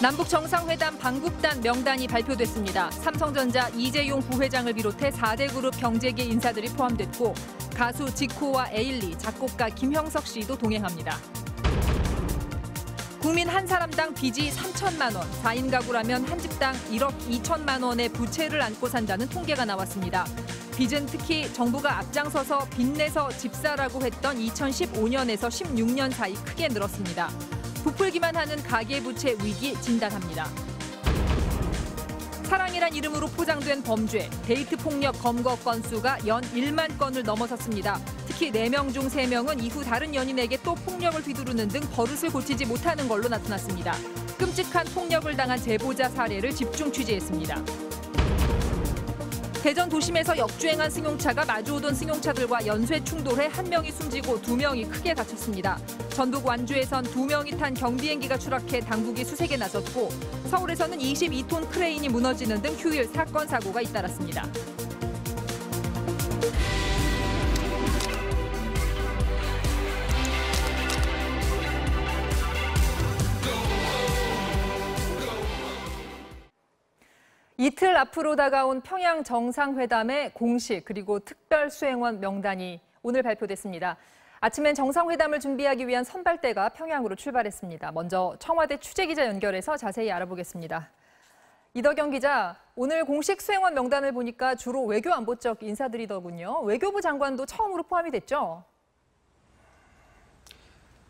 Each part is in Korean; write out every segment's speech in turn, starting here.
남북 정상회담 방북단 명단이 발표됐습니다. 삼성전자 이재용 부회장을 비롯해 4대 그룹 경제계 인사들이 포함됐고 가수 지코와 에일리, 작곡가 김형석 씨도 동행합니다. 국민 한 사람당 빚이 3천만 원, 4인 가구라면 한 집당 1억 2천만 원의 부채를 안고 산다는 통계가 나왔습니다. 빚은 특히 정부가 앞장서서 빚내서 집사라고 했던 2015년에서 16년 사이 크게 늘었습니다. 부풀기만 하는 가계부채 위기 진단합니다. 사랑이란 이름으로 포장된 범죄, 데이트 폭력 검거 건수가 연 1만 건을 넘어섰습니다. 특히 4명 중 3명은 이후 다른 연인에게 또 폭력을 휘두르는 등 버릇을 고치지 못하는 걸로 나타났습니다. 끔찍한 폭력을 당한 제보자 사례를 집중 취재했습니다. 대전 도심에서 역주행한 승용차가 마주오던 승용차들과 연쇄 충돌해 1명이 숨지고 2명이 크게 다쳤습니다. 전북 완주에선 2명이 탄 경비행기가 추락해 당국이 수색에 나섰고 서울에서는 22톤 크레인이 무너지는 등 휴일 사건 사고가 잇따랐습니다. 이틀 앞으로 다가온 평양 정상회담의 공식 그리고 특별 수행원 명단이 오늘 발표됐습니다. 아침엔 정상회담을 준비하기 위한 선발대가 평양으로 출발했습니다. 먼저 청와대 취재기자 연결해서 자세히 알아보겠습니다. 이덕영 기자, 오늘 공식 수행원 명단을 보니까 주로 외교안보 쪽 인사들이더군요. 외교부 장관도 처음으로 포함이 됐죠?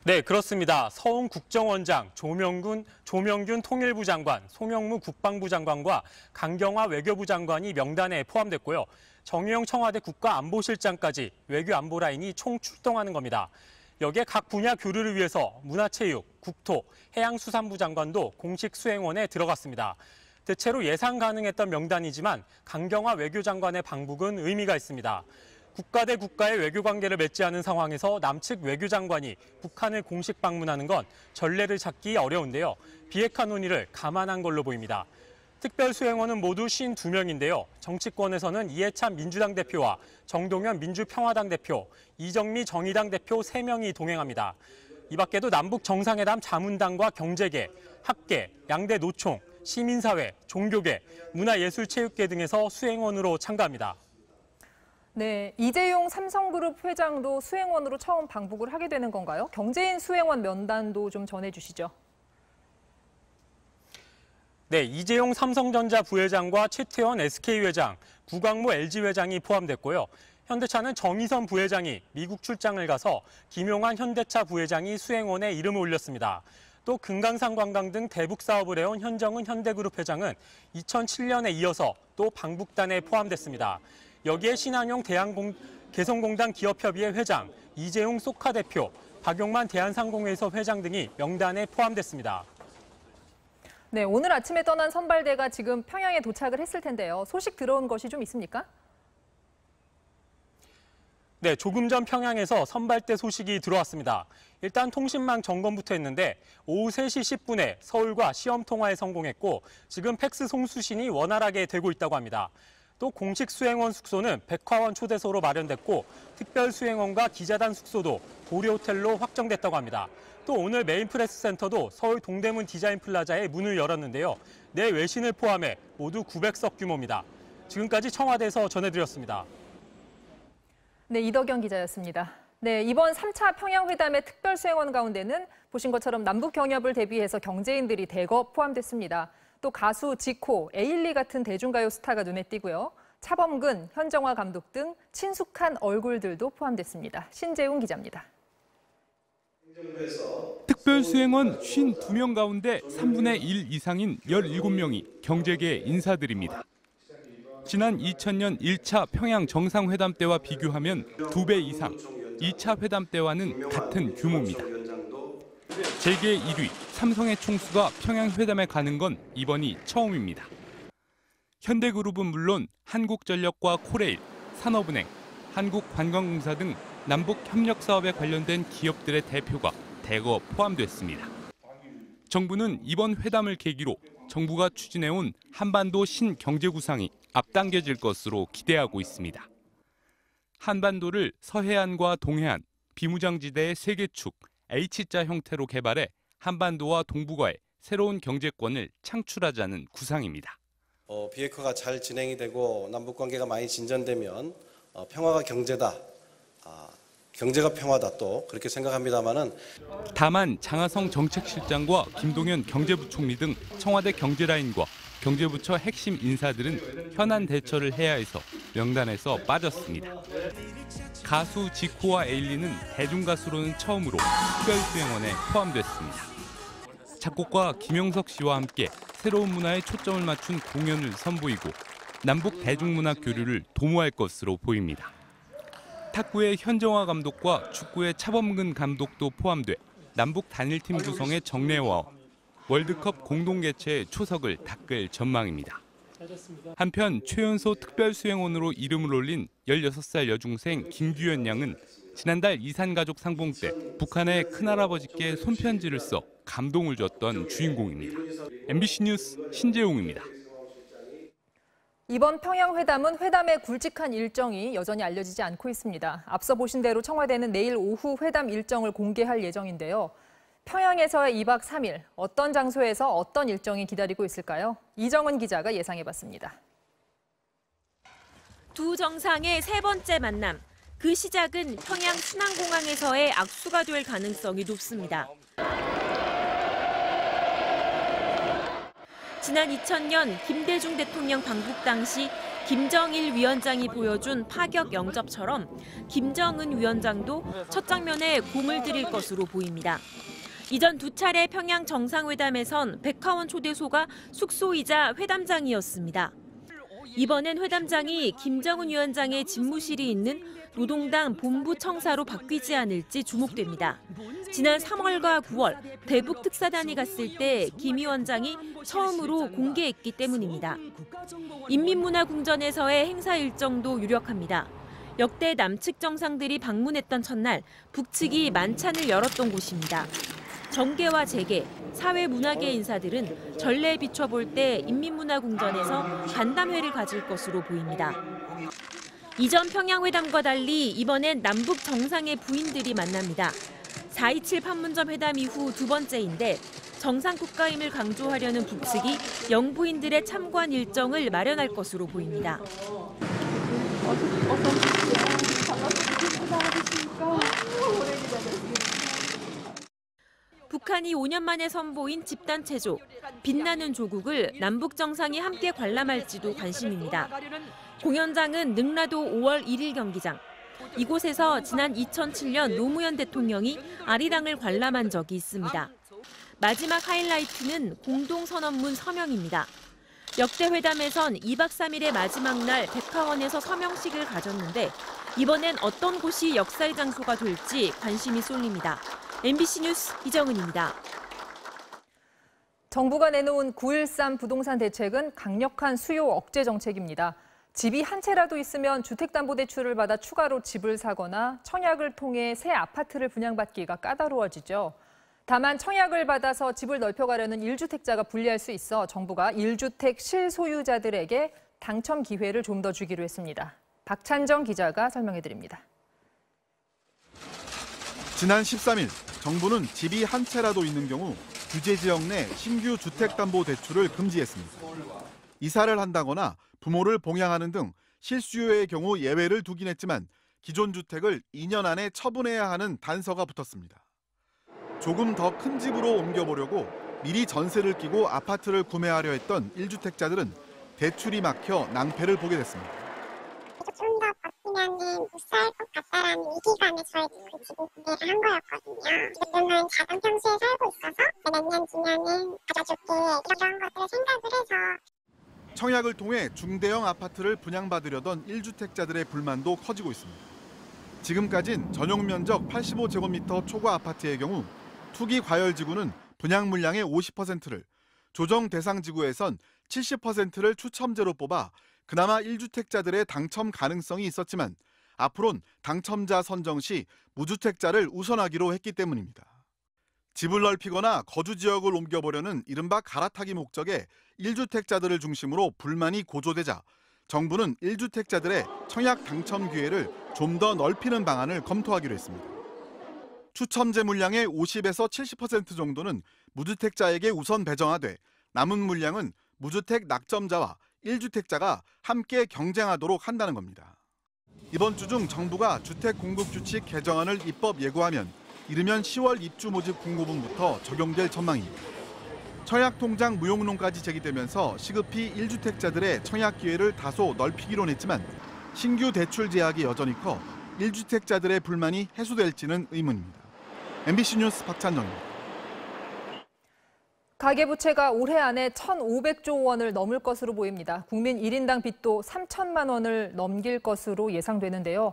네, 그렇습니다. 서훈 국정원장, 조명균 통일부 장관, 송영무 국방부 장관과 강경화 외교부 장관이 명단에 포함됐고요. 정의용 청와대 국가안보실장까지 외교안보 라인이 총 출동하는 겁니다. 여기에 각 분야 교류를 위해서 문화체육, 국토, 해양수산부 장관도 공식 수행원에 들어갔습니다. 대체로 예상 가능했던 명단이지만 강경화 외교장관의 방북은 의미가 있습니다. 국가 대 국가의 외교관계를 맺지 않은 상황에서 남측 외교장관이 북한을 공식 방문하는 건 전례를 찾기 어려운데요. 비핵화 논의를 감안한 걸로 보입니다. 특별 수행원은 모두 52명인데요. 정치권에서는 이해찬 민주당 대표와 정동연 민주평화당 대표, 이정미 정의당 대표 3명이 동행합니다. 이 밖에도 남북 정상회담 자문단과 경제계, 학계, 양대 노총, 시민사회, 종교계, 문화예술체육계 등에서 수행원으로 참가합니다. 네, 이재용 삼성그룹 회장도 수행원으로 처음 방북을 하게 되는 건가요? 경제인 수행원 명단도 좀 전해주시죠. 네, 이재용 삼성전자 부회장과 최태원 SK 회장, 구광모 LG 회장이 포함됐고요. 현대차는 정의선 부회장이 미국 출장을 가서 김용환 현대차 부회장이 수행원에 이름을 올렸습니다. 또 금강산 관광 등 대북 사업을 해온 현정은 현대그룹 회장은 2007년에 이어서 또 방북단에 포함됐습니다. 여기에 신한용 개성공단 기업협의회 회장, 이재용 소카 대표, 박용만 대한상공회의소 회장 등이 명단에 포함됐습니다. 네, 오늘 아침에 떠난 선발대가 지금 평양에 도착을 했을 텐데요. 소식 들어온 것이 좀 있습니까? 네, 조금 전 평양에서 선발대 소식이 들어왔습니다. 일단 통신망 점검부터 했는데 오후 3시 10분에 서울과 시험 통화에 성공했고 지금 팩스 송수신이 원활하게 되고 있다고 합니다. 또 공식 수행원 숙소는 백화원 초대소로 마련됐고 특별 수행원과 기자단 숙소도 고려호텔로 확정됐다고 합니다. 또 오늘 메인 프레스 센터도 서울 동대문 디자인 플라자에 문을 열었는데요. 내 외신을 포함해 모두 900석 규모입니다. 지금까지 청와대에서 전해드렸습니다. 네, 이덕영 기자였습니다. 네, 이번 3차 평양회담의 특별 수행원 가운데는 보신 것처럼 남북 경협을 대비해서 경제인들이 대거 포함됐습니다. 또 가수 지코, 에일리 같은 대중가요 스타가 눈에 띄고요. 차범근, 현정화 감독 등 친숙한 얼굴들도 포함됐습니다. 신재웅 기자입니다. 특별 수행원 52명 가운데 3분의 1 이상인 17명이 경제계 인사들입니다. 지난 2000년 1차 평양 정상회담 때와 비교하면 2배 이상, 2차 회담 때와는 같은 규모입니다. 재계 1위 삼성의 총수가 평양 회담에 가는 건 이번이 처음입니다. 현대그룹은 물론 한국전력과 코레일, 산업은행, 한국관광공사 등 남북 협력 사업에 관련된 기업들의 대표가 대거 포함됐습니다. 정부는 이번 회담을 계기로 정부가 추진해온 한반도 신경제구상이 앞당겨질 것으로 기대하고 있습니다. 한반도를 서해안과 동해안, 비무장지대의 세 개 축, H자 형태로 개발해 한반도와 동북아에 새로운 경제권을 창출하자는 구상입니다. 비핵화가 잘 진행이 되고 남북관계가 많이 진전되면 평화가 경제다, 경제가 평화다 또 그렇게 생각합니다만은 다만 장하성 정책실장과 김동연 경제부총리 등 청와대 경제라인과 경제부처 핵심 인사들은 현안 대처를 해야 해서 명단에서 빠졌습니다. 가수 지코와 에일리는 대중가수로는 처음으로 특별수행원에 포함됐습니다. 작곡가 김영석 씨와 함께 새로운 문화에 초점을 맞춘 공연을 선보이고 남북 대중문화 교류를 도모할 것으로 보입니다. 탁구의 현정화 감독과 축구의 차범근 감독도 포함돼 남북 단일팀 구성의 정례와 월드컵 공동 개최에 초석을 닦을 전망입니다. 한편 최연소 특별수행원으로 이름을 올린 16살 여중생 김규현 양은 지난달 이산가족 상봉 때 북한의 큰할아버지께 손편지를 써 감동을 줬던 주인공입니다. MBC 뉴스 신재웅입니다. 이번 평양회담은 회담의 굵직한 일정이 여전히 알려지지 않고 있습니다. 앞서 보신 대로 청와대는 내일 오후 회담 일정을 공개할 예정인데요. 평양에서의 2박 3일, 어떤 장소에서 어떤 일정이 기다리고 있을까요? 이정은 기자가 예상해봤습니다. 두 정상의 세 번째 만남. 그 시작은 평양 순안공항에서의 악수가 될 가능성이 높습니다. 지난 2000년 김대중 대통령 방북 당시 김정일 위원장이 보여준 파격 영접처럼 김정은 위원장도 첫 장면에 공을 들일 것으로 보입니다. 이전 두 차례 평양 정상회담에선 백화원 초대소가 숙소이자 회담장이었습니다. 이번엔 회담장이 김정은 위원장의 집무실이 있는 노동당 본부 청사로 바뀌지 않을지 주목됩니다. 지난 3월과 9월 대북 특사단이 갔을 때 김 위원장이 처음으로 공개했기 때문입니다. 인민문화궁전에서의 행사 일정도 유력합니다. 역대 남측 정상들이 방문했던 첫날 북측이 만찬을 열었던 곳입니다. 정계와 재계, 사회문화계 인사들은 전례에 비춰볼 때 인민문화궁전에서 간담회를 가질 것으로 보입니다. 이전 평양회담과 달리 이번엔 남북 정상의 부인들이 만납니다. 4.27 판문점 회담 이후 두 번째인데 정상 국가임을 강조하려는 북측이 영부인들의 참관 일정을 마련할 것으로 보입니다. 북한이 5년 만에 선보인 집단 체조, 빛나는 조국을 남북 정상이 함께 관람할지도 관심입니다. 공연장은 능라도 5월 1일 경기장. 이곳에서 지난 2007년 노무현 대통령이 아리랑을 관람한 적이 있습니다. 마지막 하이라이트는 공동선언문 서명입니다. 역대 회담에선 2박 3일의 마지막 날 백화원에서 서명식을 가졌는데 이번엔 어떤 곳이 역사의 장소가 될지 관심이 쏠립니다. MBC 뉴스 이정은입니다. 정부가 내놓은 9.13 부동산 대책은 강력한 수요 억제 정책입니다. 집이 한 채라도 있으면 주택담보대출을 받아 추가로 집을 사거나 청약을 통해 새 아파트를 분양받기가 까다로워지죠. 다만 청약을 받아서 집을 넓혀가려는 1주택자가 불리할 수 있어 정부가 1주택 실소유자들에게 당첨 기회를 좀 더 주기로 했습니다. 박찬정 기자가 설명해드립니다. 지난 13일 정부는 집이 한 채라도 있는 경우 규제 지역 내 신규 주택담보대출을 금지했습니다. 이사를 한다거나 부모를 봉양하는 등 실수요의 경우 예외를 두긴 했지만 기존 주택을 2년 안에 처분해야 하는 단서가 붙었습니다. 조금 더 큰 집으로 옮겨보려고 미리 전세를 끼고 아파트를 구매하려 했던 1주택자들은 대출이 막혀 낭패를 보게 됐습니다. 좀 더 버티면은 못 살 것 같다라는 위기감에 저희 그 집을 구매를 한 거였거든요. 지금은 작은 평수에 살고 있어서 몇 년 뒤면은 가져줄게 이런 것들을 생각을 해서. 청약을 통해 중대형 아파트를 분양받으려던 1주택자들의 불만도 커지고 있습니다. 지금까진 전용 면적 85제곱미터 초과 아파트의 경우 투기 과열 지구는 분양 물량의 50%를, 조정 대상 지구에선 70%를 추첨제로 뽑아 그나마 1주택자들의 당첨 가능성이 있었지만 앞으론 당첨자 선정 시 무주택자를 우선하기로 했기 때문입니다. 집을 넓히거나 거주 지역을 옮겨보려는 이른바 갈아타기 목적의 1주택자들을 중심으로 불만이 고조되자 정부는 1주택자들의 청약 당첨 기회를 좀 더 넓히는 방안을 검토하기로 했습니다. 추첨제 물량의 50에서 70% 정도는 무주택자에게 우선 배정하되 남은 물량은 무주택 낙점자와 1주택자가 함께 경쟁하도록 한다는 겁니다. 이번 주 중 정부가 주택 공급 규칙 개정안을 입법 예고하면 이르면 10월 입주 모집 공고분부터 적용될 전망입니다. 청약통장 무용론까지 제기되면서 시급히 1주택자들의 청약 기회를 다소 넓히기로 했지만 신규 대출 제약이 여전히 커 1주택자들의 불만이 해소될지는 의문입니다. MBC 뉴스 박찬정입니다. 가계부채가 올해 안에 1,500조 원을 넘을 것으로 보입니다. 국민 1인당 빚도 3천만 원을 넘길 것으로 예상되는데요.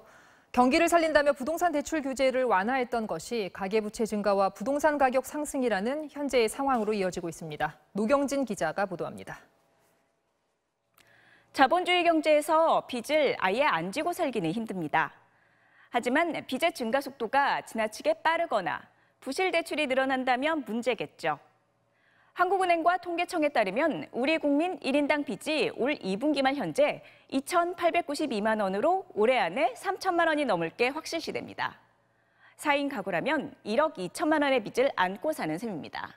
경기를 살린다며 부동산 대출 규제를 완화했던 것이 가계부채 증가와 부동산 가격 상승이라는 현재의 상황으로 이어지고 있습니다. 노경진 기자가 보도합니다. 자본주의 경제에서 빚을 아예 안 지고 살기는 힘듭니다. 하지만 빚의 증가 속도가 지나치게 빠르거나 부실 대출이 늘어난다면 문제겠죠. 한국은행과 통계청에 따르면 우리 국민 1인당 빚이 올 2분기만 현재 2,892만 원으로 올해 안에 3천만 원이 넘을 게 확실시됩니다. 4인 가구라면 1억 2천만 원의 빚을 안고 사는 셈입니다.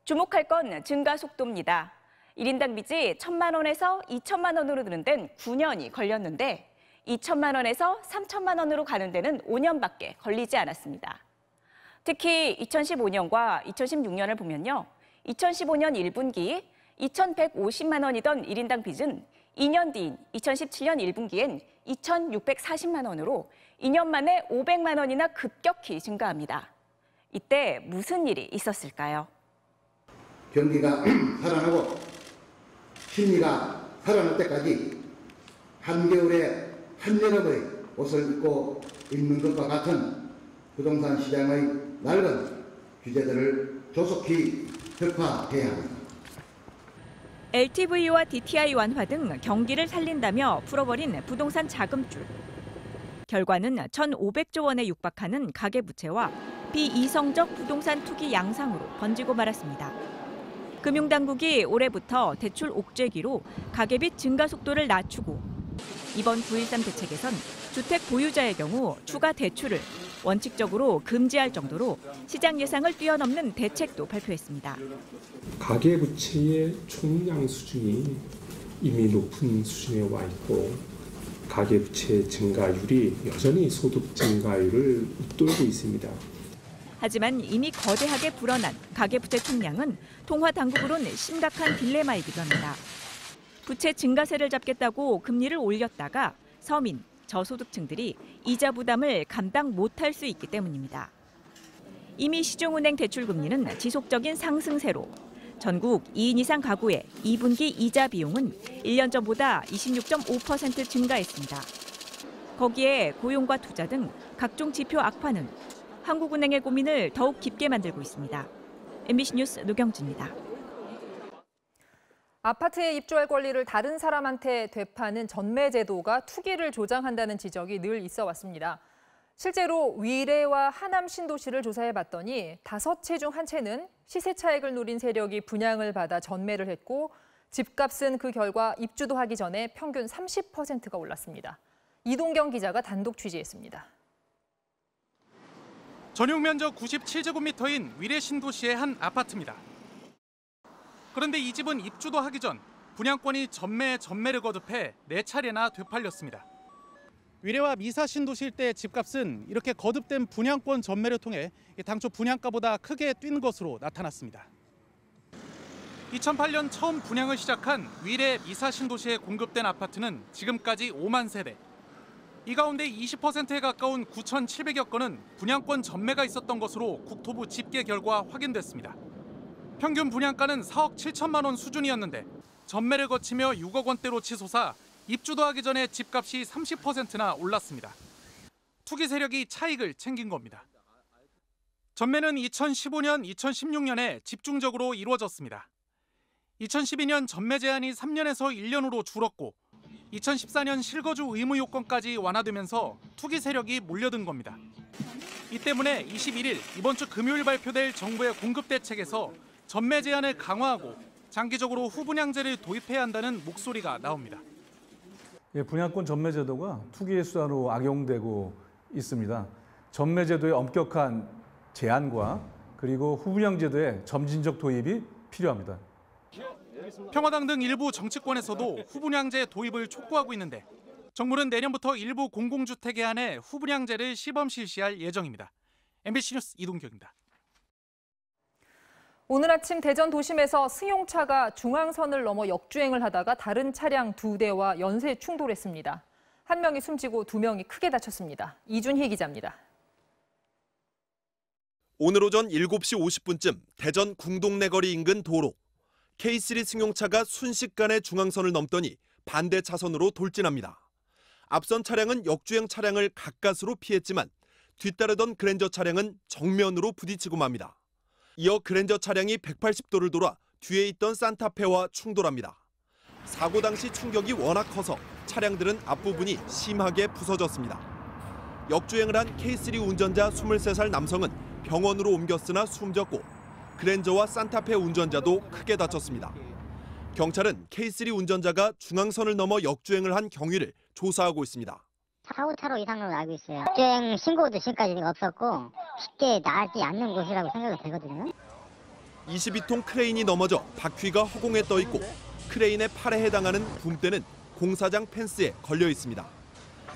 주목할 건 증가 속도입니다. 1인당 빚이 1,000만 원에서 2천만 원으로 느는 데는 9년이 걸렸는데 2천만 원에서 3천만 원으로 가는 데는 5년밖에 걸리지 않았습니다. 특히 2015년과 2016년을 보면요. 2015년 1분기 2,150만 원이던 1인당 빚은 2년 뒤인 2017년 1분기엔 2,640만 원으로 2년 만에 500만 원이나 급격히 증가합니다. 이때 무슨 일이 있었을까요? 경기가 살아나고 심리가 살아날 때까지 한겨울에 한여름의 옷을 입고 있는 것과 같은 부동산 시장의 낡은 규제들을 조속히 격파해야 합니다. LTV와 DTI 완화 등 경기를 살린다며 풀어버린 부동산 자금줄. 결과는 1,500조 원에 육박하는 가계부채와 비이성적 부동산 투기 양상으로 번지고 말았습니다. 금융당국이 올해부터 대출 옥죄기로 가계빚 증가 속도를 낮추고 이번 9.13 대책에선 주택 보유자의 경우 추가 대출을 원칙적으로 금지할 정도로 시장 예상을 뛰어넘는 대책도 발표했습니다. 가계부채의 총량 수준이 이미 높은 수준에 와 있고 가계부채 증가율이 여전히 소득 증가율을 웃돌고 있습니다. 하지만 이미 거대하게 불어난 가계부채 총량은 통화 당국으론 심각한 딜레마이기도 합니다. 부채 증가세를 잡겠다고 금리를 올렸다가 서민, 저소득층들이 이자 부담을 감당 못할 수 있기 때문입니다. 이미 시중은행 대출금리는 지속적인 상승세로 전국 2인 이상 가구의 2분기 이자 비용은 1년 전보다 26.5% 증가했습니다. 거기에 고용과 투자 등 각종 지표 악화는 한국은행의 고민을 더욱 깊게 만들고 있습니다. MBC 뉴스 노경진입니다. 아파트에 입주할 권리를 다른 사람한테 되파는 전매 제도가 투기를 조장한다는 지적이 늘 있어 왔습니다. 실제로 위례와 하남 신도시를 조사해봤더니 5채 중 1채는 시세 차익을 노린 세력이 분양을 받아 전매를 했고 집값은 그 결과 입주도 하기 전에 평균 30%가 올랐습니다. 이동경 기자가 단독 취재했습니다. 전용 면적 97제곱미터인 위례 신도시의 한 아파트입니다. 그런데 이 집은 입주도 하기 전 분양권이 전매를 거듭해 4차례나 되팔렸습니다. 위례와 미사 신도시 일대 집값은 이렇게 거듭된 분양권 전매를 통해 당초 분양가보다 크게 뛴 것으로 나타났습니다. 2008년 처음 분양을 시작한 위례 미사 신도시에 공급된 아파트는 지금까지 5만 세대. 이 가운데 20%에 가까운 9,700여 건은 분양권 전매가 있었던 것으로 국토부 집계 결과 확인됐습니다. 평균 분양가는 4억 7천만 원 수준이었는데 전매를 거치며 6억 원대로 치솟아 입주도 하기 전에 집값이 30%나 올랐습니다. 투기 세력이 차익을 챙긴 겁니다. 전매는 2015년, 2016년에 집중적으로 이루어졌습니다. 2012년 전매 제한이 3년에서 1년으로 줄었고 2014년 실거주 의무 요건까지 완화되면서 투기 세력이 몰려든 겁니다. 이 때문에 21일 이번 주 금요일 발표될 정부의 공급 대책에서 전매 제한을 강화하고 장기적으로 후분양제를 도입해야 한다는 목소리가 나옵니다. 분양권 전매 제도가 투기의 수단으로 악용되고 있습니다. 전매제도의 엄격한 제한과 그리고 후분양제도의 점진적 도입이 필요합니다. 평화당 등 일부 정치권에서도 후분양제 도입을 촉구하고 있는데 정부는 내년부터 일부 공공주택에 한해 후분양제를 시범 실시할 예정입니다. MBC 뉴스 이동경입니다. 오늘 아침 대전 도심에서 승용차가 중앙선을 넘어 역주행을 하다가 다른 차량 2대와 연쇄 충돌했습니다. 한 명이 숨지고 2명이 크게 다쳤습니다. 이준희 기자입니다. 오늘 오전 7시 50분쯤 대전 궁동내 거리 인근 도로. K3 승용차가 순식간에 중앙선을 넘더니 반대 차선으로 돌진합니다. 앞선 차량은 역주행 차량을 가까스로 피했지만 뒤따르던 그랜저 차량은 정면으로 부딪히고 맙니다. 이어 그랜저 차량이 180도를 돌아 뒤에 있던 산타페와 충돌합니다. 사고 당시 충격이 워낙 커서 차량들은 앞부분이 심하게 부서졌습니다. 역주행을 한 K3 운전자 23살 남성은 병원으로 옮겼으나 숨졌고 그랜저와 산타페 운전자도 크게 다쳤습니다. 경찰은 K3 운전자가 중앙선을 넘어 역주행을 한 경위를 조사하고 있습니다. 사고차로 이상으로 알고 있어요. 역주행 신고도 지금까지 없었고 쉽게 나지 않는 곳이라고 생각이 되거든요. 22톤 크레인이 넘어져 바퀴가 허공에 떠 있고 크레인의 팔에 해당하는 붐대는 공사장 펜스에 걸려 있습니다.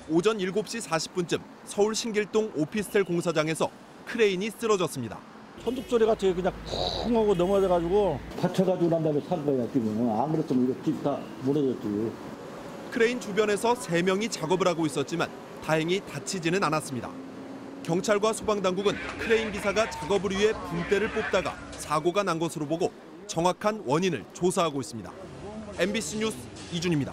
오전 7시 40분쯤 서울 신길동 오피스텔 공사장에서 크레인이 쓰러졌습니다. 천둥 소리 같이 그냥 쿵 하고 넘어져가지고 다쳐가지고 난 다음에 산 거야 지금. 안 그랬으면 이거 집 다 무너졌지. 크레인 주변에서 3명이 작업을 하고 있었지만 다행히 다치지는 않았습니다. 경찰과 소방당국은 크레인 기사가 작업을 위해 붐대를 뽑다가 사고가 난 것으로 보고 정확한 원인을 조사하고 있습니다. MBC 뉴스 이준입니다.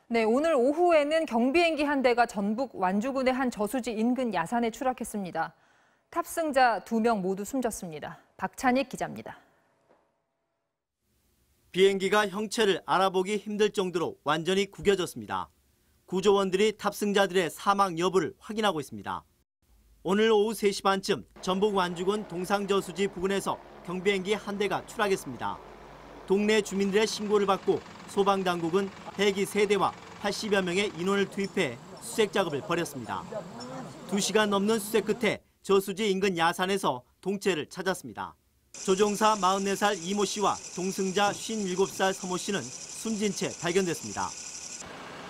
네, 오늘 오후에는 경비행기 한 대가 전북 완주군의 한 저수지 인근 야산에 추락했습니다. 탑승자 2명 모두 숨졌습니다. 박찬익 기자입니다. 비행기가 형체를 알아보기 힘들 정도로 완전히 구겨졌습니다. 구조원들이 탑승자들의 사망 여부를 확인하고 있습니다. 오늘 오후 3시 반쯤 전북 완주군 동상저수지 부근에서 경비행기 한 대가 추락했습니다. 동네 주민들의 신고를 받고 소방당국은 헬기 3대와 80여 명의 인원을 투입해 수색 작업을 벌였습니다. 2시간 넘는 수색 끝에 저수지 인근 야산에서 동체를 찾았습니다. 조종사 44살 이모 씨와 동승자 57살 서모 씨는 숨진 채 발견됐습니다.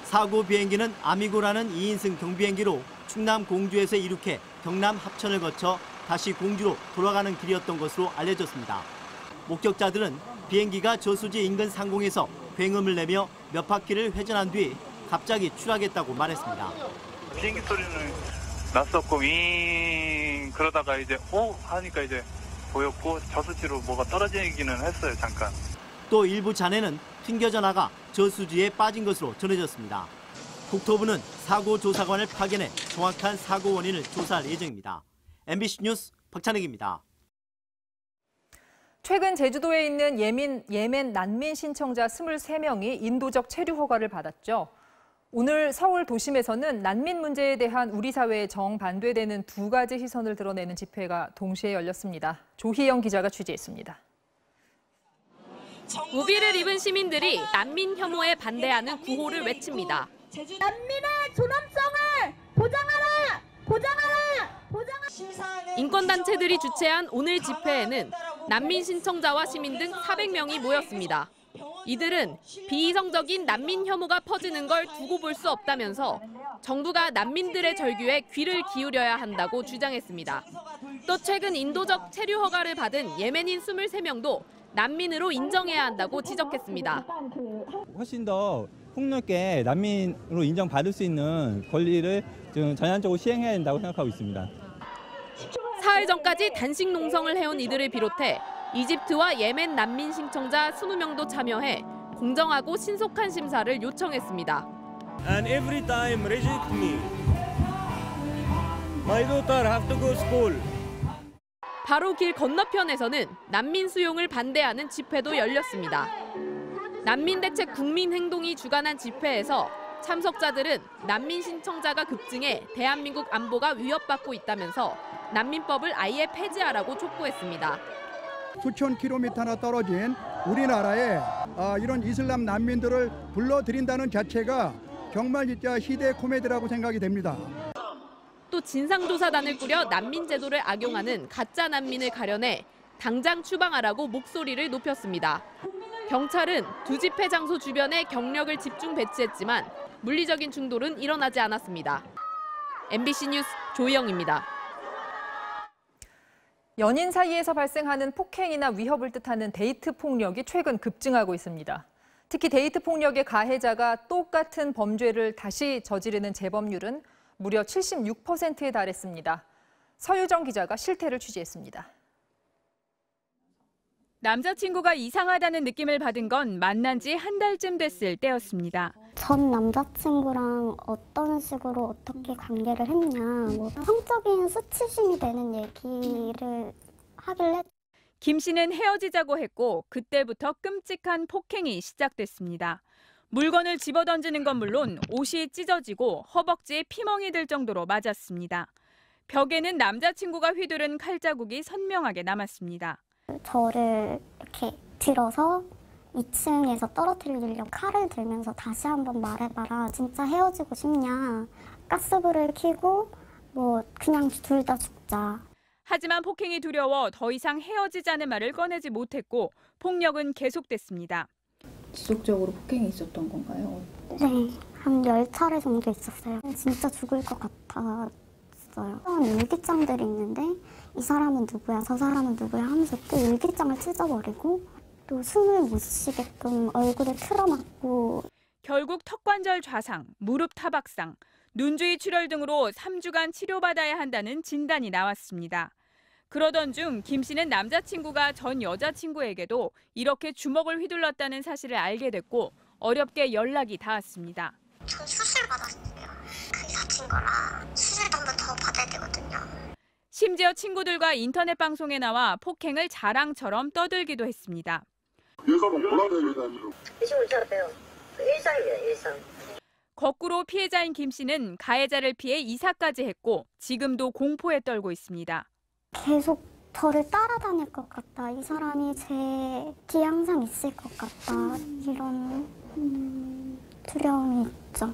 사고 비행기는 아미고라는 2인승 경비행기로 충남 공주에서 이륙해 경남 합천을 거쳐 다시 공주로 돌아가는 길이었던 것으로 알려졌습니다. 목격자들은 비행기가 저수지 인근 상공에서 굉음을 내며 몇 바퀴를 회전한 뒤 갑자기 추락했다고 말했습니다. 비행기 소리는 났었고 윙 그러다가 이제 오 하니까 이제 보였고 저수지로 뭐가 떨어지기는 했어요 잠깐. 또 일부 잔해는 튕겨져 나가 저수지에 빠진 것으로 전해졌습니다. 국토부는 사고 조사관을 파견해 정확한 사고 원인을 조사할 예정입니다. MBC 뉴스 박찬익입니다. 최근 제주도에 있는 예멘 난민 신청자 23명이 인도적 체류 허가를 받았죠. 오늘 서울 도심에서는 난민 문제에 대한 우리 사회에 정반대되는 2가지 시선을 드러내는 집회가 동시에 열렸습니다. 조희영 기자가 취재했습니다. 우비를 입은 시민들이 난민 혐오에 반대하는 구호를 외칩니다. 난민의 존엄성을 보장하라! 보장하라! 보장하라! 인권단체들이 주최한 오늘 집회에는 난민 신청자와 시민 등 400명이 모였습니다. 이들은 비이성적인 난민 혐오가 퍼지는 걸 두고 볼 수 없다면서 정부가 난민들의 절규에 귀를 기울여야 한다고 주장했습니다. 또 최근 인도적 체류 허가를 받은 예멘인 23명도 난민으로 인정해야 한다고 지적했습니다. 훨씬 더 폭넓게 난민으로 인정받을 수 있는 권리를 좀 전향적으로 시행해야 된다고 생각하고 있습니다. 사흘 전까지 단식 농성을 해온 이들을 비롯해 이집트와 예멘 난민 신청자 20명도 참여해 공정하고 신속한 심사를 요청했습니다. And every time reject me. My daughter have to go school. 바로 길 건너편에서는 난민 수용을 반대하는 집회도 열렸습니다. 난민대책 국민행동이 주관한 집회에서 참석자들은 난민 신청자가 급증해 대한민국 안보가 위협받고 있다면서 난민법을 아예 폐지하라고 촉구했습니다. 수천 킬로미터나 떨어진 우리나라에 이런 이슬람 난민들을 불러들인다는 자체가 정말 진짜 희대 코미디라고 생각이 됩니다. 또 진상조사단을 꾸려 난민 제도를 악용하는 가짜 난민을 가려내 당장 추방하라고 목소리를 높였습니다. 경찰은 두 집회 장소 주변에 경력을 집중 배치했지만 물리적인 충돌은 일어나지 않았습니다. MBC 뉴스 조희영입니다. 연인 사이에서 발생하는 폭행이나 위협을 뜻하는 데이트 폭력이 최근 급증하고 있습니다. 특히 데이트 폭력의 가해자가 똑같은 범죄를 다시 저지르는 재범률은 무려 76%에 달했습니다. 서유정 기자가 실태를 취재했습니다. 남자친구가 이상하다는 느낌을 받은 건 만난 지 한 달쯤 됐을 때였습니다. 전 남자친구랑 어떤 식으로 어떻게 관계를 했냐, 뭐 성적인 수치심이 되는 얘기를 하길래 김 씨는 헤어지자고 했고 그때부터 끔찍한 폭행이 시작됐습니다. 물건을 집어던지는 건 물론 옷이 찢어지고 허벅지에 피멍이 들 정도로 맞았습니다. 벽에는 남자친구가 휘두른 칼자국이 선명하게 남았습니다. 저를 이렇게 들어서 2층에서 떨어뜨리려고 칼을 들면서 다시 한번 말해봐라. 진짜 헤어지고 싶냐. 가스불을 켜고 뭐 그냥 둘 다 죽자. 하지만 폭행이 두려워 더 이상 헤어지자는 말을 꺼내지 못했고 폭력은 계속됐습니다. 지속적으로 폭행이 있었던 건가요? 네, 한 10차례 정도 있었어요. 진짜 죽을 것 같았어요. 일기장들이 있는데 이 사람은 누구야, 저 사람은 누구야 하면서 또 일기장을 찢어버리고 또 숨을 못 쉬게끔 얼굴에 틀어막고 결국 턱관절 좌상, 무릎 타박상, 눈주위 출혈 등으로 3주간 치료받아야 한다는 진단이 나왔습니다. 그러던 중 김 씨는 남자친구가 전 여자친구에게도 이렇게 주먹을 휘둘렀다는 사실을 알게 됐고 어렵게 연락이 닿았습니다. 전 수술 받았어요. 그 여자친구랑 수술도 한 번 더 받아야 되거든요. 심지어 친구들과 인터넷 방송에 나와 폭행을 자랑처럼 떠들기도 했습니다. 의심을 잘해요. 일상이에요, 일상. 거꾸로 피해자인 김 씨는 가해자를 피해 이사까지 했고 지금도 공포에 떨고 있습니다. 계속 저를 따라다닐 것 같다. 이 사람이 제 뒤에 항상 있을 것 같다. 이런 두려움이 있죠.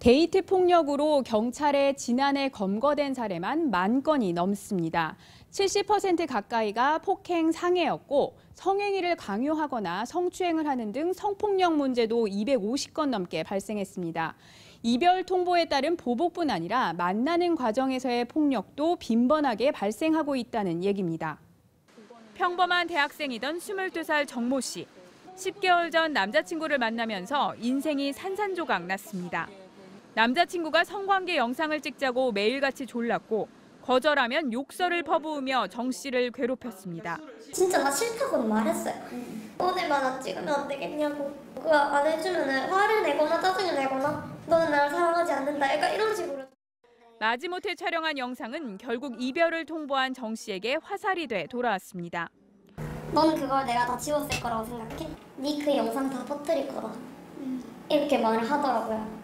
데이트 폭력으로 경찰에 지난해 검거된 사례만 10,000건이 넘습니다. 70% 가까이가 폭행 상해였고 성행위를 강요하거나 성추행을 하는 등 성폭력 문제도 250건 넘게 발생했습니다. 이별 통보에 따른 보복뿐 아니라 만나는 과정에서의 폭력도 빈번하게 발생하고 있다는 얘기입니다. 평범한 대학생이던 22살 정모 씨. 10개월 전 남자친구를 만나면서 인생이 산산조각 났습니다. 남자친구가 성관계 영상을 찍자고 매일같이 졸랐고 거절하면 욕설을 퍼부으며 정 씨를 괴롭혔습니다. 진짜 나 싫다고 말했어요. 오늘만 찍으면 안 되겠냐고. 그거 안 해주면 화를 내거나 짜증을 내거나 너는 나를 사랑하지 않는다. 약간 이런 식으로. 마지못해 촬영한 영상은 결국 이별을 통보한 정 씨에게 화살이 돼 돌아왔습니다. 너는 그걸 내가 다 지웠을 거라고 생각해? 네 그 영상 다 퍼뜨릴 거다. 이렇게 말을 하더라고요.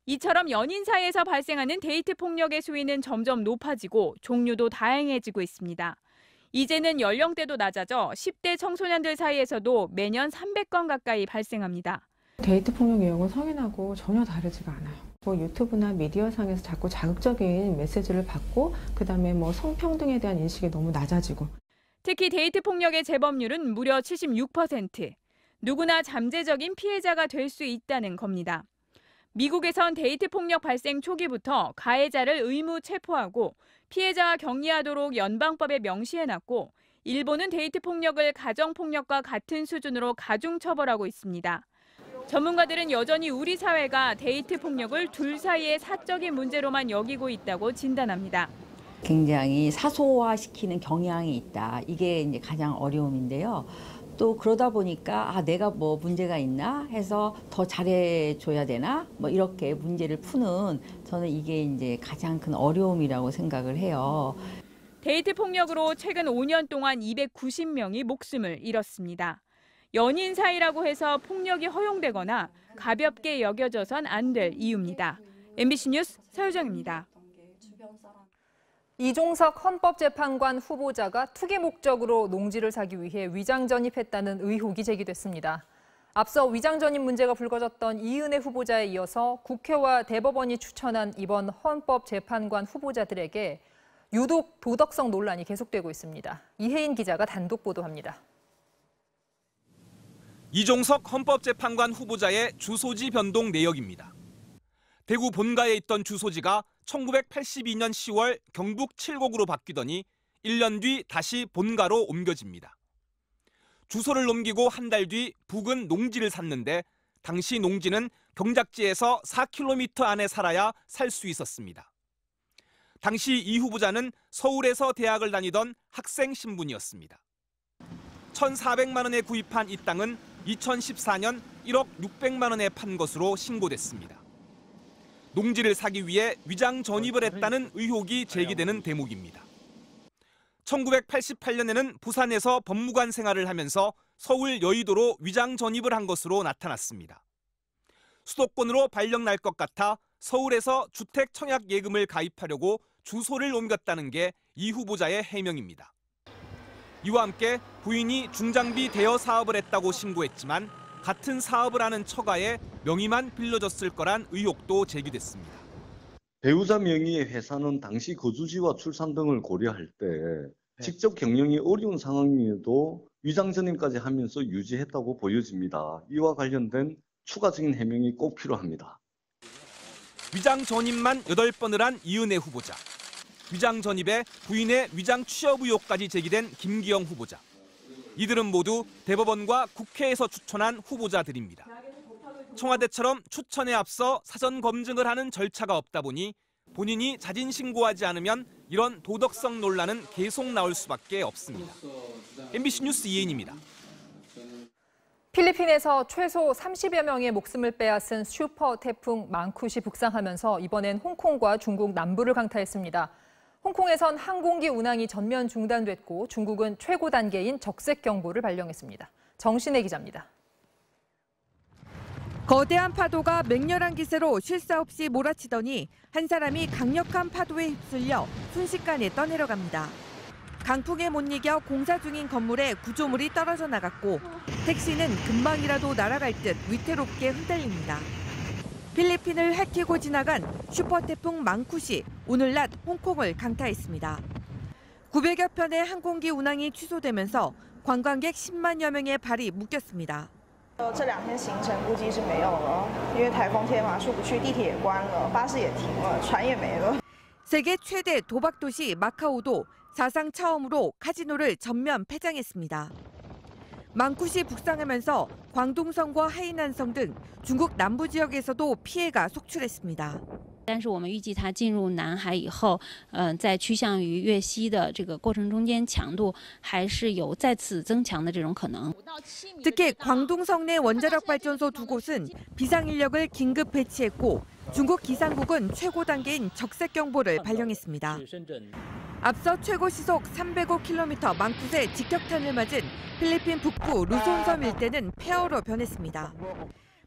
이처럼 연인 사이에서 발생하는 데이트 폭력의 수위는 점점 높아지고 종류도 다양해지고 있습니다. 이제는 연령대도 낮아져 10대 청소년들 사이에서도 매년 300건 가까이 발생합니다. 데이트 폭력 내용은 성인하고 전혀 다르지가 않아요. 뭐 유튜브나 미디어상에서 자꾸 자극적인 메시지를 받고 그다음에 뭐 성평등에 대한 인식이 너무 낮아지고. 특히 데이트 폭력의 재범률은 무려 76%. 누구나 잠재적인 피해자가 될 수 있다는 겁니다. 미국에선 데이트 폭력 발생 초기부터 가해자를 의무 체포하고 피해자와 격리하도록 연방법에 명시해놨고 일본은 데이트 폭력을 가정폭력과 같은 수준으로 가중처벌하고 있습니다. 전문가들은 여전히 우리 사회가 데이트 폭력을 둘 사이의 사적인 문제로만 여기고 있다고 진단합니다. 굉장히 사소화시키는 경향이 있다. 이게 이제 가장 어려움인데요. 또 그러다 보니까 내가 뭐 문제가 있나 해서 더 잘해줘야 되나 뭐 이렇게 문제를 푸는 저는 이게 이제 가장 큰 어려움이라고 생각을 해요. 데이트 폭력으로 최근 5년 동안 290명이 목숨을 잃었습니다. 연인 사이라고 해서 폭력이 허용되거나 가볍게 여겨져선 안 될 이유입니다. MBC 뉴스 서유정입니다. 이종석 헌법재판관 후보자가 투기 목적으로 농지를 사기 위해 위장 전입했다는 의혹이 제기됐습니다. 앞서 위장 전입 문제가 불거졌던 이은혜 후보자에 이어서 국회와 대법원이 추천한 이번 헌법재판관 후보자들에게 유독 도덕성 논란이 계속되고 있습니다. 이혜인 기자가 단독 보도합니다. 이종석 헌법재판관 후보자의 주소지 변동 내역입니다. 대구 본가에 있던 주소지가 1982년 10월 경북 칠곡으로 바뀌더니 1년 뒤 다시 본가로 옮겨집니다. 주소를 옮기고 한 달 뒤 부근 농지를 샀는데 당시 농지는 경작지에서 4km 안에 살아야 살 수 있었습니다. 당시 이 후보자는 서울에서 대학을 다니던 학생 신분이었습니다. 1,400만 원에 구입한 이 땅은 2014년 1억 600만 원에 판 것으로 신고됐습니다. 농지를 사기 위해 위장 전입을 했다는 의혹이 제기되는 대목입니다. 1988년에는 부산에서 법무관 생활을 하면서 서울 여의도로 위장 전입을 한 것으로 나타났습니다. 수도권으로 발령 날 것 같아 서울에서 주택 청약 예금을 가입하려고 주소를 옮겼다는 게 이 후보자의 해명입니다. 이와 함께 부인이 중장비 대여 사업을 했다고 신고했지만 같은 사업을 하는 처가에 명의만 빌려줬을 거란 의혹도 제기됐습니다. 배우자 명의의 회사는 당시 거주지와 출산 등을 고려할 때 직접 경영이 어려운 상황에도 위장 전입까지 하면서 유지했다고 보여집니다. 이와 관련된 추가적인 해명이 꼭 필요합니다. 위장 전입만 8번을 한 이은혜 후보자. 위장 전입에 부인의 위장 취업 의혹까지 제기된 김기영 후보자. 이들은 모두 대법원과 국회에서 추천한 후보자들입니다. 청와대처럼 추천에 앞서 사전 검증을 하는 절차가 없다 보니 본인이 자진 신고하지 않으면 이런 도덕성 논란은 계속 나올 수밖에 없습니다. MBC 뉴스 이혜인입니다. 필리핀에서 최소 30여 명의 목숨을 빼앗은 슈퍼 태풍 망쿠시 북상하면서 이번엔 홍콩과 중국 남부를 강타했습니다. 홍콩에선 항공기 운항이 전면 중단됐고 중국은 최고 단계인 적색 경보를 발령했습니다. 정신혜 기자입니다. 거대한 파도가 맹렬한 기세로 쉴 새 없이 몰아치더니 한 사람이 강력한 파도에 휩쓸려 순식간에 떠내려갑니다. 강풍에 못 이겨 공사 중인 건물에 구조물이 떨어져 나갔고 택시는 금방이라도 날아갈 듯 위태롭게 흔들립니다. 필리핀을 핥히고 지나간 슈퍼태풍 망쿠시 오늘 낮 홍콩을 강타했습니다. 900여 편의 항공기 운항이 취소되면서 관광객 10만여 명의 발이 묶였습니다. 这2天行程估计是没有了，因为台风天嘛，出不去，地铁也关了，巴士也停了，船也没了。 세계 최대 도박 도시 마카오도 사상 처음으로 카지노를 전면 폐장했습니다. 망쿠시 북상하면서 광둥성과 하이난성 등 중국 남부 지역에서도 피해가 속출했습니다. 但是我们预计它进入南海以后，在趋向于越西的这个过程中间，强度还是有再次增强的这种可能。 특히 광둥성 내 원자력 발전소 2곳은 비상 인력을 긴급 배치했고 중국 기상국은 최고 단계인 적색 경보를 발령했습니다. 앞서 최고 시속 305km 망쿠시의 직격탄을 맞은 필리핀 북부 루손섬 일대는 폐허로 변했습니다.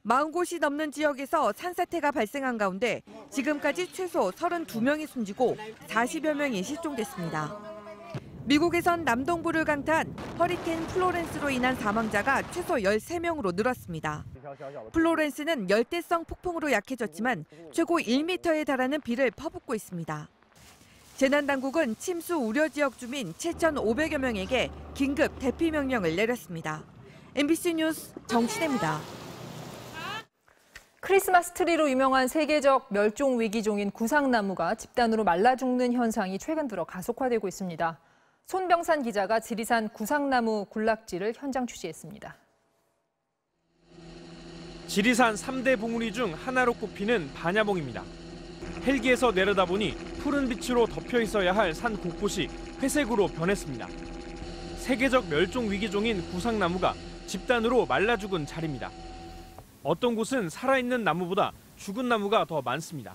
40곳이 넘는 지역에서 산사태가 발생한 가운데 지금까지 최소 32명이 숨지고 40여 명이 실종됐습니다. 미국에선 남동부를 강타한 허리케인 플로렌스로 인한 사망자가 최소 13명으로 늘었습니다. 플로렌스는 열대성 폭풍으로 약해졌지만 최고 1m에 달하는 비를 퍼붓고 있습니다. 재난당국은 침수 우려 지역 주민 7,500여 명에게 긴급 대피 명령을 내렸습니다. MBC 뉴스 정신혜입니다. 크리스마스 트리로 유명한 세계적 멸종 위기종인 구상나무가 집단으로 말라 죽는 현상이 최근 들어 가속화되고 있습니다. 손병산 기자가 지리산 구상나무 군락지를 현장 취재했습니다. 지리산 3대 봉우리 중 하나로 꼽히는 반야봉입니다. 헬기에서 내려다보니 푸른 빛으로 덮여 있어야 할 산 곳곳이 회색으로 변했습니다. 세계적 멸종 위기종인 구상나무가 집단으로 말라 죽은 자리입니다. 어떤 곳은 살아있는 나무보다 죽은 나무가 더 많습니다.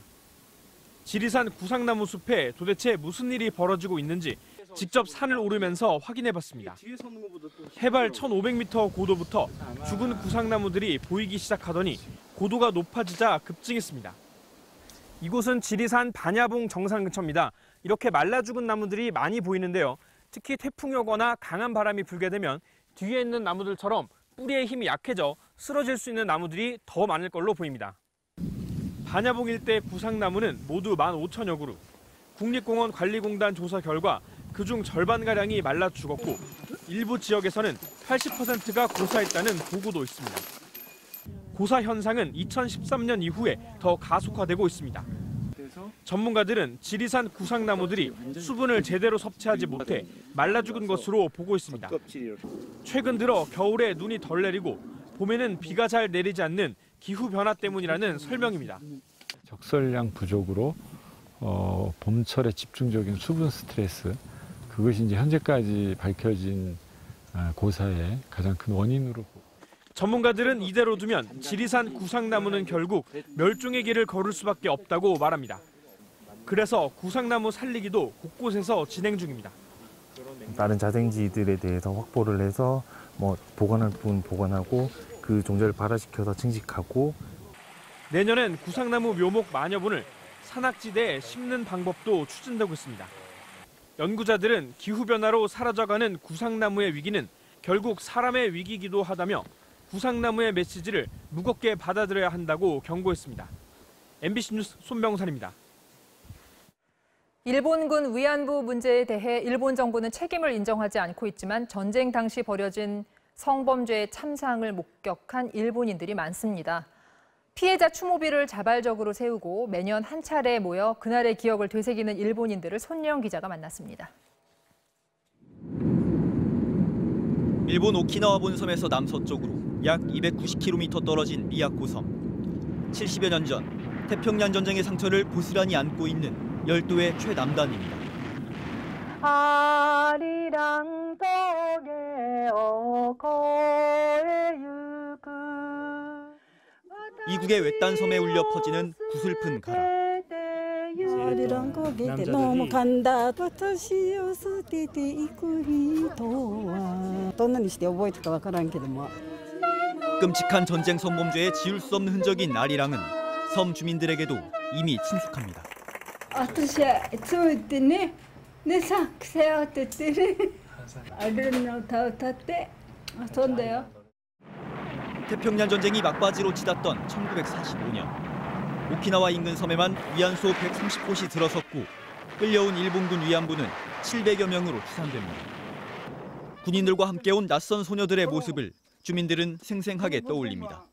지리산 구상나무 숲에 도대체 무슨 일이 벌어지고 있는지 직접 산을 오르면서 확인해봤습니다. 해발 1,500m 고도부터 죽은 구상나무들이 보이기 시작하더니 고도가 높아지자 급증했습니다. 이곳은 지리산 반야봉 정상 근처입니다. 이렇게 말라 죽은 나무들이 많이 보이는데요. 특히 태풍이 오거나 강한 바람이 불게 되면 뒤에 있는 나무들처럼 뿌리의 힘이 약해져 쓰러질 수 있는 나무들이 더 많을 걸로 보입니다. 반야봉 일대 구상나무는 모두 15,000여 그루. 국립공원 관리공단 조사 결과 그중 절반가량이 말라 죽었고 일부 지역에서는 80%가 고사했다는 보고도 있습니다. 고사 현상은 2013년 이후에 더 가속화되고 있습니다. 전문가들은 지리산 구상나무들이 수분을 제대로 섭취하지 못해 말라 죽은 것으로 보고 있습니다. 최근 들어 겨울에 눈이 덜 내리고 봄에는 비가 잘 내리지 않는 기후변화 때문이라는 설명입니다. 적설량 부족으로 봄철에 집중적인 수분 스트레스, 그것이 이제 현재까지 밝혀진 고사의 가장 큰 원인으로. 전문가들은 이대로 두면 지리산 구상나무는 결국 멸종의 길을 걸을 수밖에 없다고 말합니다. 그래서 구상나무 살리기도 곳곳에서 진행 중입니다. 다른 자생지들에 대해서 확보를 해서 보관할 부분 보관하고 그 종자를 발화시켜서 증식하고, 내년엔 구상나무 묘목 만여분을 산악지대에 심는 방법도 추진되고 있습니다. 연구자들은 기후변화로 사라져가는 구상나무의 위기는 결국 사람의 위기이기도 하다며 구상나무의 메시지를 무겁게 받아들여야 한다고 경고했습니다. MBC 뉴스 손병산입니다. 일본군 위안부 문제에 대해 일본 정부는 책임을 인정하지 않고 있지만 전쟁 당시 벌여진 성범죄의 참상을 목격한 일본인들이 많습니다. 피해자 추모비를 자발적으로 세우고 매년 한 차례 모여 그날의 기억을 되새기는 일본인들을 손예영 기자가 만났습니다. 일본 오키나와 본섬에서 남서쪽으로 약 290km 떨어진 미야코 섬. 70여 년 전 태평양 전쟁의 상처를 고스란히 안고 있는 열도의 최남단입니다. 이국의 외딴 섬에 울려 퍼지는 구슬픈 가라. 끔찍한 전쟁 성범죄에 지울 수 없는 흔적인 아리랑은 섬 주민들에게도 이미 친숙합니다. 태평양 전쟁이 막바지로 치닫던 1945년 오키나와 인근 섬에만 위안소 130곳이 들어섰고 끌려온 일본군 위안부는 700여 명으로 추산됩니다. 군인들과 함께 온 낯선 소녀들의 모습을 주민들은 생생하게 떠올립니다.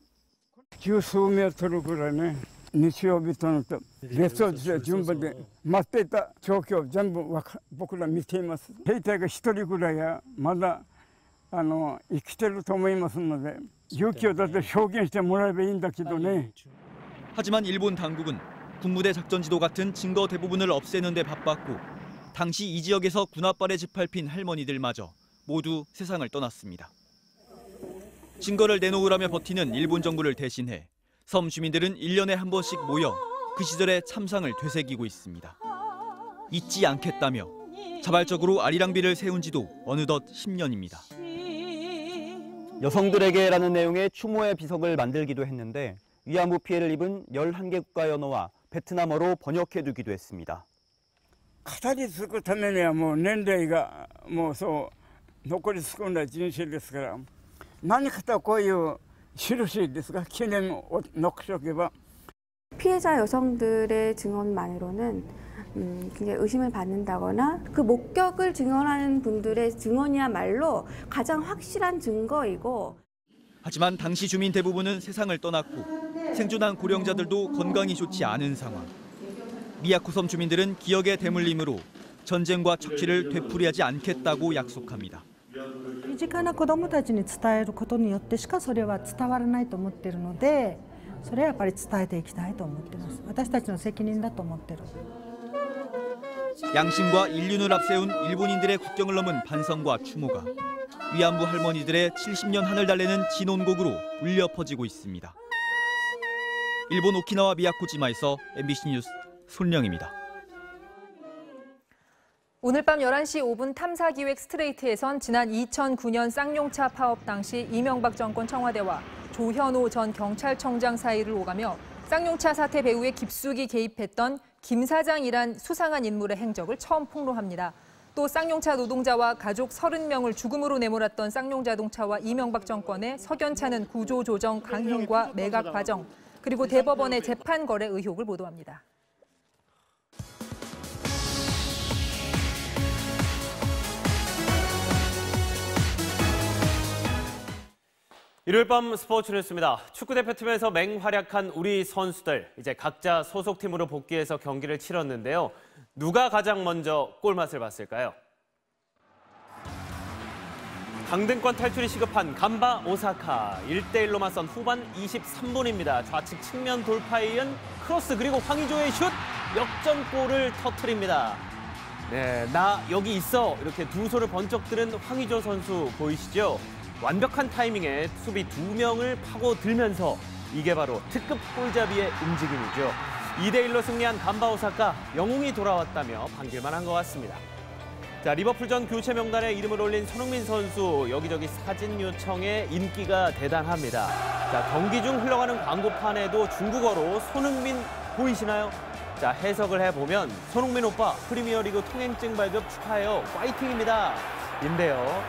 十数メートルぐらいね、日曜日との列を順番で待っていた状況を全部僕ら見ています。兵隊が1人ぐらいはまだ生きてると思いますので、勇気を出して表現してもらえばいいんだけどね。 하지만 일본 당국은 군부대 작전 지도 같은 증거 대부분을 없애는 데 바빴고 당시 이 지역에서 군홧발에 짓밟힌 할머니들마저 모두 세상을 떠났습니다. 증거를 내놓으라며 버티는 일본 정부를 대신해 섬 주민들은 1년에 한 번씩 모여 그 시절의 참상을 되새기고 있습니다. 잊지 않겠다며 자발적으로 아리랑비를 세운 지도 어느덧 10년입니다. 여성들에게라는 내용의 추모의 비석을 만들기도 했는데 위안부 피해를 입은 11개 국가 언어와 베트남어로 번역해두기도 했습니다. 語り継ぐためにはもう年齢がもうそう残り少ない人生ですから、何かとこういう印ですが記念を残しておけば. 피해자 여성들의 증언만으로는 굉장히 의심을 받는다거나 그 목격을 증언하는 분들의 증언이야말로 가장 확실한 증거이고. 하지만 당시 주민 대부분은 세상을 떠났고 생존한 고령자들도 건강이 좋지 않은 상황. 미야코 섬 주민들은 기억의 대물림으로 전쟁과 척취를 되풀이하지 않겠다고 약속합니다. 身近な子どもたちに伝えることによってしかそれは伝わらないと思っているので、それはやっぱり伝えていきたいと思っています。私たちの責任だと思っている。 양심과 인륜을 앞세운 일본인들의 국경을 넘은 반성과 추모가 위안부 할머니들의 70년 한을 달래는 진원곡으로 울려 퍼지고 있습니다. 일본 오키나와 미야코지마에서 MBC 뉴스 손령입니다. 오늘 밤 11시 5분 탐사기획 스트레이트에선 지난 2009년 쌍용차 파업 당시 이명박 정권 청와대와 조현오 전 경찰청장 사이를 오가며 쌍용차 사태 배후에 깊숙이 개입했던 김 사장이란 수상한 인물의 행적을 처음 폭로합니다. 또 쌍용차 노동자와 가족 30명을 죽음으로 내몰았던 쌍용자동차와 이명박 정권의 석연찮은 구조조정 강행과 매각 과정, 그리고 대법원의 재판 거래 의혹을 보도합니다. 일요일 밤 스포츠 뉴스입니다. 축구대표팀에서 맹활약한 우리 선수들, 이제 각자 소속팀으로 복귀해서 경기를 치렀는데요. 누가 가장 먼저 골맛을 봤을까요? 강등권 탈출이 시급한 간바 오사카. 1대1로 맞선 후반 23분입니다. 좌측 측면 돌파에 이은 크로스, 그리고 황의조의 슛! 역전골을 터뜨립니다. 네, 나 여기 있어! 이렇게 두 손을 번쩍 드는 황의조 선수 보이시죠? 완벽한 타이밍에 수비 2명을 파고들면서 이게 바로 특급 골잡이의 움직임이죠. 2대1로 승리한 간바 오사카, 영웅이 돌아왔다며 반길만한 것 같습니다. 자, 리버풀전 교체 명단에 이름을 올린 손흥민 선수, 여기저기 사진 요청에 인기가 대단합니다. 자, 경기 중 흘러가는 광고판에도 중국어로 손흥민 보이시나요? 자, 해석을 해보면 손흥민 오빠 프리미어리그 통행증 발급 축하해요. 파이팅입니다. 인데요.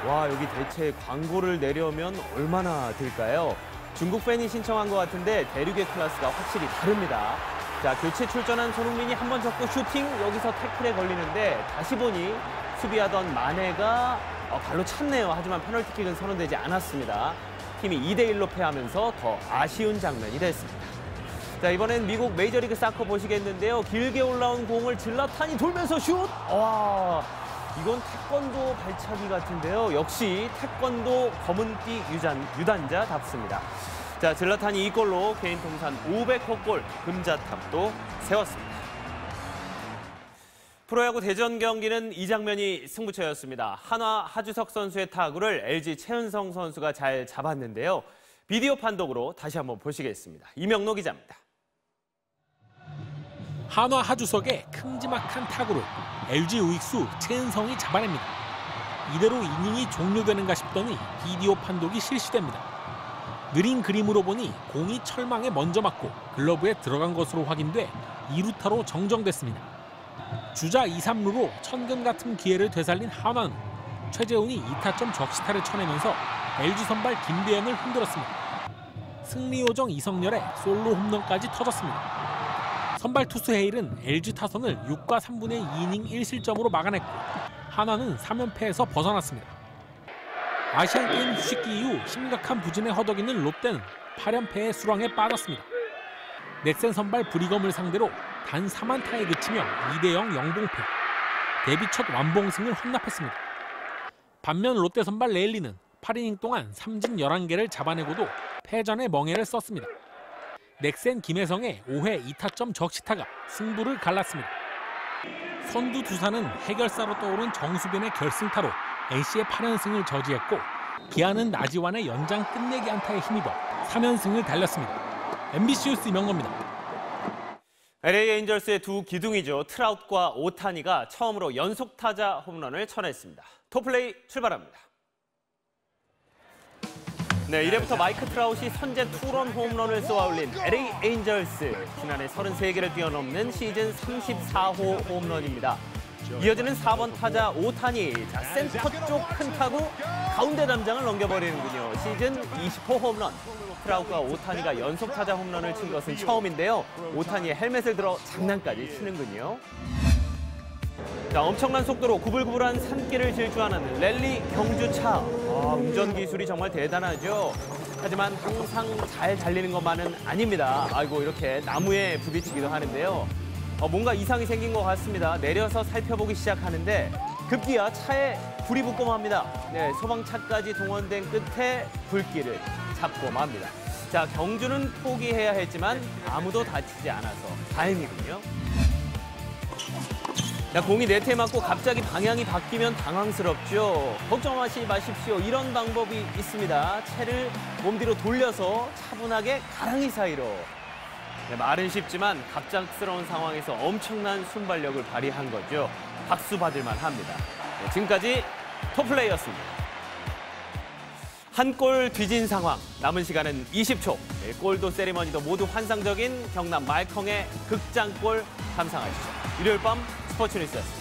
와, 여기 대체 광고를 내려면 얼마나 들까요? 중국 팬이 신청한 것 같은데 대륙의 클래스가 확실히 다릅니다. 자, 교체 출전한 손흥민이 한 번 접고 슈팅, 여기서 태클에 걸리는데 다시 보니 수비하던 마네가 발로 찼네요. 하지만 페널티킥은 선언되지 않았습니다. 팀이 2대1로 패하면서 더 아쉬운 장면이 됐습니다. 자, 이번엔 미국 메이저리그 사커 보시겠는데요. 길게 올라온 공을 질라탄이 돌면서 슛! 와, 이건 태권도 발차기 같은데요. 역시 태권도 검은띠 유단자답습니다. 자, 질라탄이 이 골로 개인 통산 500호 골, 금자탑도 세웠습니다. 프로야구 대전 경기는 이 장면이 승부처였습니다. 한화 하주석 선수의 타구를 LG 최은성 선수가 잘 잡았는데요. 비디오 판독으로 다시 한번 보시겠습니다. 이명록 기자입니다. 한화 하주석의 큼지막한 타구를 LG 우익수 최은성이 잡아냅니다. 이대로 이닝이 종료되는가 싶더니 비디오 판독이 실시됩니다. 느린 그림으로 보니 공이 철망에 먼저 맞고 글러브에 들어간 것으로 확인돼 2루타로 정정됐습니다. 주자 2, 3루로 천금 같은 기회를 되살린 한화는 최재훈이 2타점 적시타를 쳐내면서 LG 선발 김대현을 흔들었습니다. 승리 요정 이성열의 솔로 홈런까지 터졌습니다. 선발 투수 헤일은 LG 타선을 6과 3분의 2이닝 1실점으로 막아냈고 한화는 3연패에서 벗어났습니다. 아시안게임 휴식기 이후 심각한 부진에 허덕이는 롯데는 8연패의 수렁에 빠졌습니다. 넥센 선발 브리검을 상대로 단 3안타에 그치며 2대0 영봉패. 데뷔 첫 완봉승을 헌납했습니다. 반면 롯데 선발 레일리는 8이닝 동안 삼진 11개를 잡아내고도 패전의 멍해를 썼습니다. 넥센 김혜성의 5회 2타점 적시타가 승부를 갈랐습니다. 선두 두산은 해결사로 떠오른 정수빈의 결승타로 NC의 8연승을 저지했고 기아는 나지완의 연장 끝내기 안타에 힘입어 3연승을 달렸습니다. MBC 뉴스 이명거입니다. LA 에인절스의 두 기둥이죠. 트라웃과 오타니가 처음으로 연속 타자 홈런을 쳐냈습니다. 토플레이 출발합니다. 네, 이래부터 마이크 트라웃이 선제 투런 홈런을 쏘아올린 LA 에인절스. 지난해 33개를 뛰어넘는 시즌 34호 홈런입니다. 이어지는 4번 타자 오타니. 자, 센터 쪽 큰 타구 가운데 담장을 넘겨버리는군요. 시즌 20호 홈런. 트라웃과 오타니가 연속 타자 홈런을 친 것은 처음인데요. 오타니의 헬멧을 들어 장난까지 치는군요. 자, 엄청난 속도로 구불구불한 산길을 질주하는 랠리 경주차. 운전 기술이 정말 대단하죠. 하지만 항상 잘 달리는 것만은 아닙니다. 아이고, 이렇게 나무에 부딪히기도 하는데요. 뭔가 이상이 생긴 것 같습니다. 내려서 살펴보기 시작하는데 급기야 차에 불이 붙고 맙니다. 네, 소방차까지 동원된 끝에 불길을 잡고 맙니다. 자, 경주는 포기해야 했지만 아무도 다치지 않아서 다행이군요. 자, 공이 네트에 맞고 갑자기 방향이 바뀌면 당황스럽죠. 걱정하지 마십시오. 이런 방법이 있습니다. 채를 몸 뒤로 돌려서 차분하게 가랑이 사이로. 네, 말은 쉽지만 갑작스러운 상황에서 엄청난 순발력을 발휘한 거죠. 박수 받을만 합니다. 네, 지금까지 토플레이였습니다. 한 골 뒤진 상황, 남은 시간은 20초. 네, 골도 세리머니도 모두 환상적인 경남 말컹의 극장골 감상하시죠. 일요일 밤 스포츠 뉴스였습니다.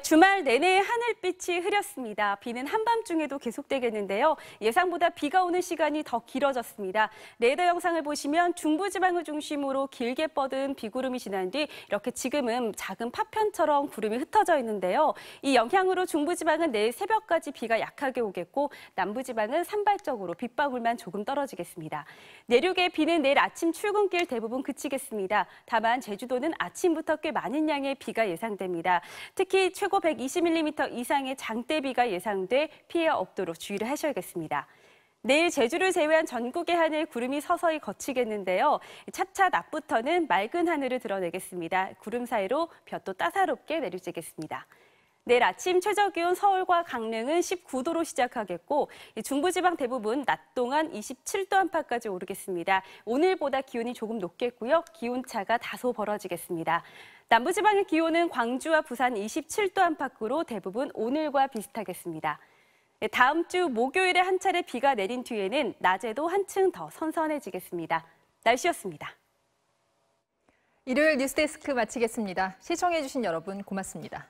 주말 내내 하늘빛이 흐렸습니다. 비는 한밤중에도 계속되겠는데요. 예상보다 비가 오는 시간이 더 길어졌습니다. 레이더 영상을 보시면 중부지방을 중심으로 길게 뻗은 비구름이 지난 뒤 이렇게 지금은 작은 파편처럼 구름이 흩어져 있는데요. 이 영향으로 중부지방은 내일 새벽까지 비가 약하게 오겠고 남부지방은 산발적으로 빗방울만 조금 떨어지겠습니다. 내륙의 비는 내일 아침 출근길 대부분 그치겠습니다. 다만 제주도는 아침부터 꽤 많은 양의 비가 예상됩니다. 특히 최고 120mm 이상의 장대비가 예상돼 피해 없도록 주의를 하셔야겠습니다. 내일 제주를 제외한 전국의 하늘 구름이 서서히 걷히겠는데요. 차차 낮부터는 맑은 하늘을 드러내겠습니다. 구름 사이로 볕도 따사롭게 내리쬐겠습니다. 내일 아침 최저기온 서울과 강릉은 19도로 시작하겠고 중부지방 대부분 낮 동안 27도 안팎까지 오르겠습니다. 오늘보다 기온이 조금 높겠고요. 기온차가 다소 벌어지겠습니다. 남부지방의 기온은 광주와 부산 27도 안팎으로 대부분 오늘과 비슷하겠습니다. 다음 주 목요일에 한 차례 비가 내린 뒤에는 낮에도 한층 더 선선해지겠습니다. 날씨였습니다. 일요일 뉴스데스크 마치겠습니다. 시청해주신 여러분 고맙습니다.